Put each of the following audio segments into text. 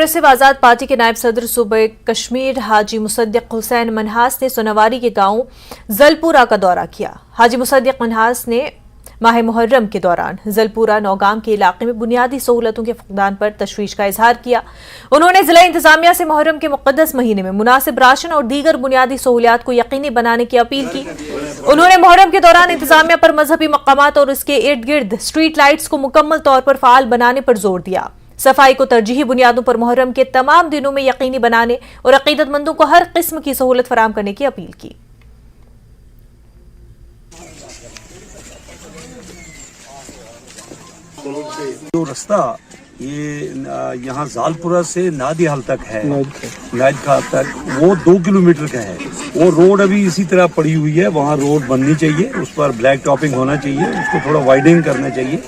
Progressive आजाद party के नायब सदर सूबे कश्मीर हाजी मुसद्दिक हुसैन मनहास ने सोनावारी के गांव जलपुरा का दौरा किया। हाजी मुसद्दिक मनहास ने माह मुहर्रम के दौरान जलपुरा नौगाम के इलाके में बुनियादी सहूलतों के फुकदान पर तशवीश का इजहार किया। उन्होंने जिला इंतजामिया से मुहर्रम के मुकद्दस महीने में मुनासिब राशन और दीगर बुनियादी सहूलियात को यकीनी बनाने की अपील की। उन्होंने मुहर्रम के दौरान इंतजामिया पर मजहबी मकामात और उसके इर्द गिर्द स्ट्रीट लाइट्स को मुकम्मल तौर पर फाल बनाने पर जोर दिया। सफाई को तरजीही बुनियादों पर मुहर्रम के तमाम दिनों में यकीनी बनाने और अकीदतमंदों को हर किस्म की सहूलत फराहम करने की अपील की। जो रास्ता ये यहाँ जालपुरा से नादिहाल तक है, नादिहाल तक वो 2 किलोमीटर का है। वो रोड अभी इसी तरह पड़ी हुई है, वहाँ रोड बननी चाहिए, उस पर ब्लैक टॉपिंग होना चाहिए, उसको थोड़ा वाइडनिंग करना चाहिए,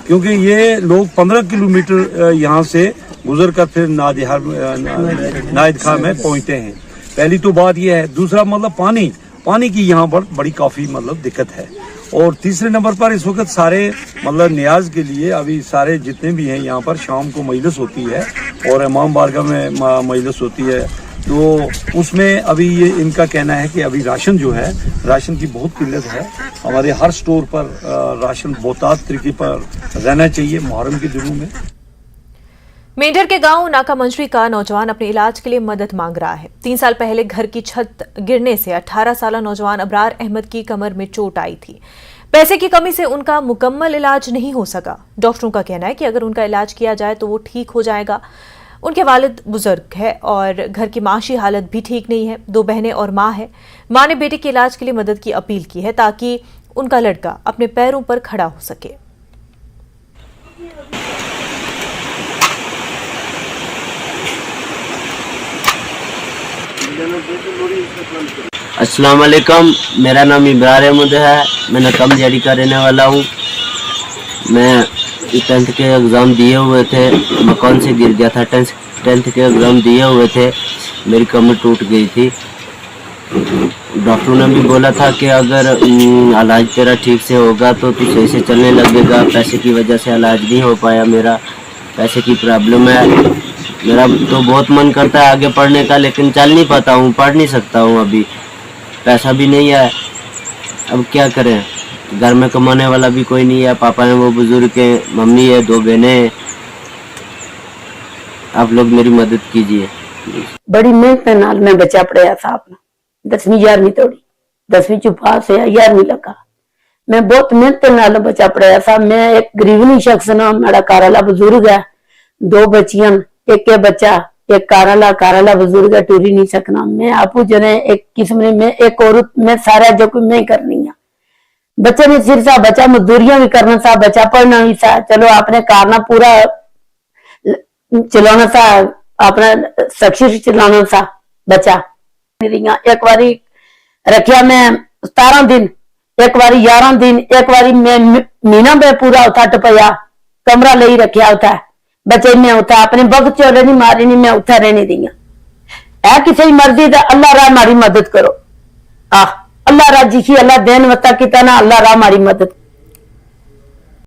क्योंकि ये लोग 15 किलोमीटर यहाँ से गुजर कर फिर नादिहाल में पहुँचते हैं। पहली तो बात यह है। दूसरा मतलब पानी की यहाँ पर बड़ी काफी मतलब दिक्कत है। और तीसरे नंबर पर इस वक्त सारे मतलब न्याज के लिए अभी सारे जितने भी हैं यहाँ पर शाम को मजलिस होती है और इमाम बारगाह में मजलिस होती है, तो उसमें अभी ये इनका कहना है कि अभी राशन जो है, राशन की बहुत किल्लत है। हमारे हर स्टोर पर राशन बहुतात तरीके पर रहना चाहिए मुहर्रम के दिनों में। मेंढर के गांव नाका मंजरी का नौजवान अपने इलाज के लिए मदद मांग रहा है। 3 साल पहले घर की छत गिरने से 18 साल नौजवान अबरार अहमद की कमर में चोट आई थी। पैसे की कमी से उनका मुकम्मल इलाज नहीं हो सका। डॉक्टरों का कहना है कि अगर उनका इलाज किया जाए तो वो ठीक हो जाएगा। उनके वालिद बुजुर्ग है और घर की माशी हालत भी ठीक नहीं है। 2 बहनें और माँ है। माँ ने बेटे के इलाज के लिए मदद की अपील की है ताकि उनका लड़का अपने पैरों पर खड़ा हो सके। अस्सलाम वालेकुम, मेरा नाम इब्रार अहमद है। मैं नकम जारी का रहने वाला हूँ। मैं 10th के एग्ज़ाम दिए हुए थे, मकान से गिर गया था। 10th के एग्ज़ाम दिए हुए थे, मेरी कमर टूट गई थी। डॉक्टरों ने भी बोला था कि अगर इलाज तेरा ठीक से होगा तो तू सही से चलने लगेगा। पैसे की वजह से इलाज नहीं हो पाया मेरा, पैसे की प्रॉब्लम है। मेरा तो बहुत मन करता है आगे पढ़ने का, लेकिन चल नहीं पाता हूँ, पढ़ नहीं सकता हूँ। अभी पैसा भी नहीं है, अब क्या करें। घर में कमाने वाला भी कोई नहीं है। पापा है वो बुजुर्ग के, मम्मी है, 2 बहनें हैं। आप लोग मेरी मदद कीजिए। बड़ी मेहनत नाल मैं बच्चा पढ़ाया था अपना, 10वीं 11वीं तोड़ी, 10वीं चो पास है, 11वीं लगा। मैं बहुत मेहनत नाल बच्चा पढ़ाया था। मैं एक गरीबनी शख्स ना, मेरा घर वाला बुजुर्ग है, 2 बच्चियां, एक बच्चा, एक कारला बुजुर्ग है, टूरी नहीं सकना। मैं आपू जने एक किस्म में एक औरत में सारा जो कुछ मैं करनी है। बच्चे ने सिर सा बच्चा मजदूरियां भी करना था, बच्चा पढ़ना भी था। चलो आपने कारना पूरा चलाना था, अपना सक्सेस चलाना था बच्चा। एक बारी रखिया मैं 17 दिन, एक बारी 11 दिन, एक बारी मैं महीना में पूरा उठा टपया, कमरा ले रखिया होता है। बच्चे में उठा अपने वक्त चोले नहीं मारी नहीं, मैं उठा रहने दिया है। किसी मर्जी का अल्लाह रा हमारी मदद करो। अल्लाह राजी की, अल्लाह देन वता की तना, अल्लाह रा हमारी मदद।